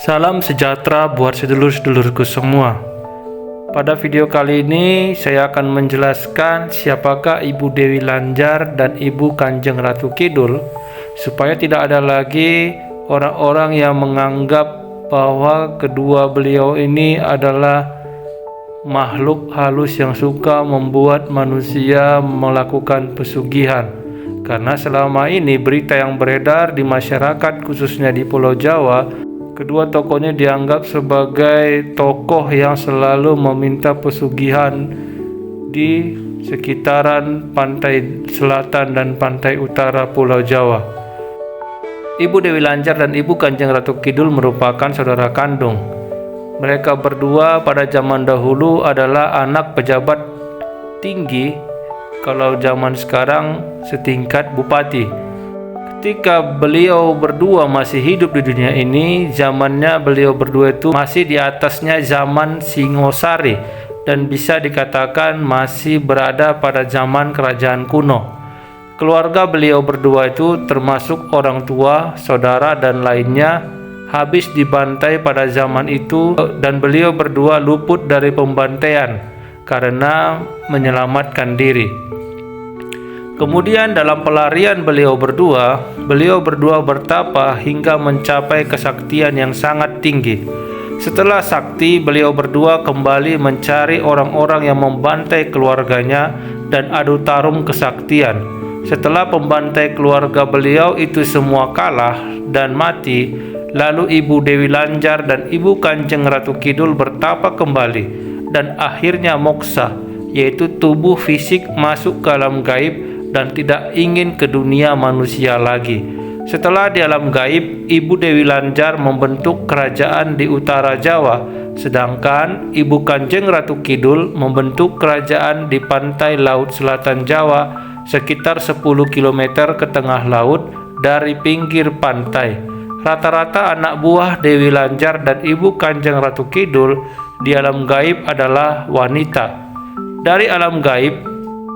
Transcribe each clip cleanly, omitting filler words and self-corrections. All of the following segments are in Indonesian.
Salam sejahtera buat sedulur-sedulurku semua. Pada video kali ini saya akan menjelaskan siapakah Ibu Dewi Lanjar dan Ibu Kanjeng Ratu Kidul, supaya tidak ada lagi orang-orang yang menganggap bahwa kedua beliau ini adalah makhluk halus yang suka membuat manusia melakukan pesugihan. Karena selama ini berita yang beredar di masyarakat khususnya di Pulau Jawa, kedua tokohnya dianggap sebagai tokoh yang selalu meminta pesugihan di sekitaran pantai selatan dan pantai utara Pulau Jawa. Ibu Dewi Lanjar dan Ibu Kanjeng Ratu Kidul merupakan saudara kandung. Mereka berdua pada zaman dahulu adalah anak pejabat tinggi, kalau zaman sekarang setingkat bupati. Ketika beliau berdua masih hidup di dunia ini, zamannya beliau berdua itu masih di atasnya zaman Singosari dan bisa dikatakan masih berada pada zaman kerajaan kuno. Keluarga beliau berdua itu termasuk orang tua, saudara dan lainnya habis dibantai pada zaman itu, dan beliau berdua luput dari pembantaian karena menyelamatkan diri. Kemudian dalam pelarian beliau berdua bertapa hingga mencapai kesaktian yang sangat tinggi. Setelah sakti, beliau berdua kembali mencari orang-orang yang membantai keluarganya dan adu tarung kesaktian. Setelah pembantai keluarga beliau itu semua kalah dan mati, lalu Ibu Dewi Lanjar dan Ibu Kanjeng Ratu Kidul bertapa kembali dan akhirnya moksa, yaitu tubuh fisik masuk ke alam gaib dan tidak ingin ke dunia manusia lagi. Setelah di alam gaib, Ibu Dewi Lanjar membentuk kerajaan di utara Jawa, sedangkan Ibu Kanjeng Ratu Kidul membentuk kerajaan di pantai laut selatan Jawa sekitar 10 km ke tengah laut dari pinggir pantai. Rata-rata anak buah Dewi Lanjar dan Ibu Kanjeng Ratu Kidul di alam gaib adalah wanita. Dari alam gaib,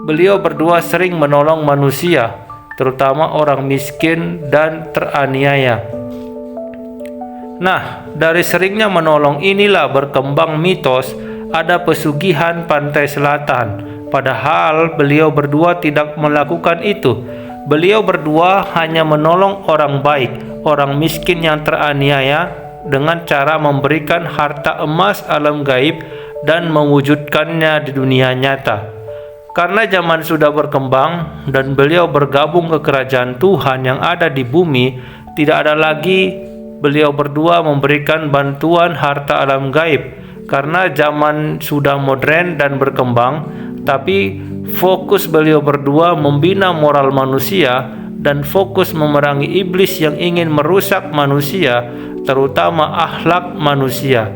beliau berdua sering menolong manusia, terutama orang miskin dan teraniaya. Nah, dari seringnya menolong inilah berkembang mitos ada pesugihan pantai selatan. Padahal beliau berdua tidak melakukan itu. Beliau berdua hanya menolong orang baik, orang miskin yang teraniaya dengan cara memberikan harta emas alam gaib dan mewujudkannya di dunia nyata. Karena zaman sudah berkembang dan beliau bergabung ke kerajaan Tuhan yang ada di bumi, tidak ada lagi beliau berdua memberikan bantuan harta alam gaib. Karena zaman sudah modern dan berkembang, tapi fokus beliau berdua membina moral manusia dan fokus memerangi iblis yang ingin merusak manusia, terutama akhlak manusia.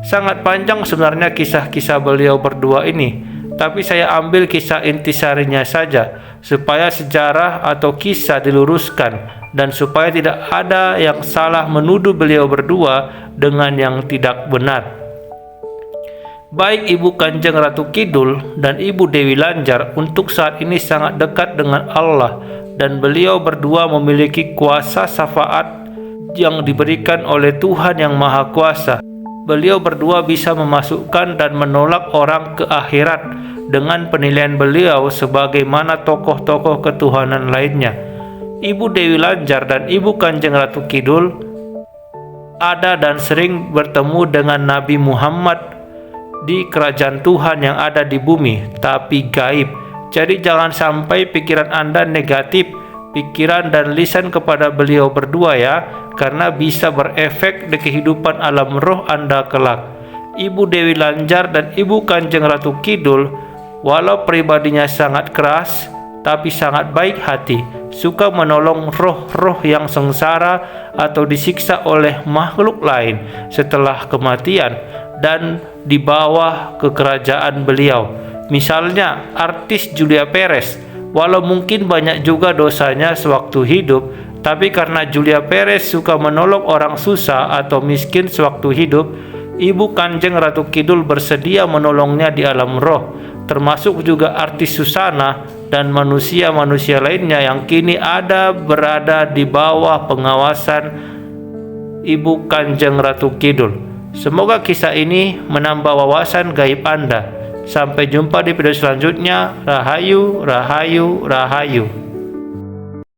Sangat panjang sebenarnya kisah-kisah beliau berdua ini, tapi saya ambil kisah intisarinya saja supaya sejarah atau kisah diluruskan dan supaya tidak ada yang salah menuduh beliau berdua dengan yang tidak benar. Baik Ibu Kanjeng Ratu Kidul dan Ibu Dewi Lanjar untuk saat ini sangat dekat dengan Allah dan beliau berdua memiliki kuasa syafaat yang diberikan oleh Tuhan yang Maha Kuasa. Beliau berdua bisa memasukkan dan menolak orang ke akhirat dengan penilaian beliau sebagaimana tokoh-tokoh ketuhanan lainnya. Ibu Dewi Lanjar dan Ibu Kanjeng Ratu Kidul ada dan sering bertemu dengan Nabi Muhammad di kerajaan Tuhan yang ada di bumi, tapi gaib. Jadi jangan sampai pikiran Anda negatif, pikiran dan lisan kepada beliau berdua ya, karena bisa berefek di kehidupan alam roh Anda kelak. Ibu Dewi Lanjar dan Ibu Kanjeng Ratu Kidul, walau pribadinya sangat keras, tapi sangat baik hati, suka menolong roh-roh yang sengsara atau disiksa oleh makhluk lain setelah kematian dan di bawah kekerajaan beliau. Misalnya artis Julia Perez, walau mungkin banyak juga dosanya sewaktu hidup, tapi karena Julia Perez suka menolong orang susah atau miskin sewaktu hidup, Ibu Kanjeng Ratu Kidul bersedia menolongnya di alam roh, termasuk juga artis Susana dan manusia-manusia lainnya yang kini berada di bawah pengawasan Ibu Kanjeng Ratu Kidul. Semoga kisah ini menambah wawasan gaib Anda. Sampai jumpa di video selanjutnya. Rahayu, rahayu, rahayu.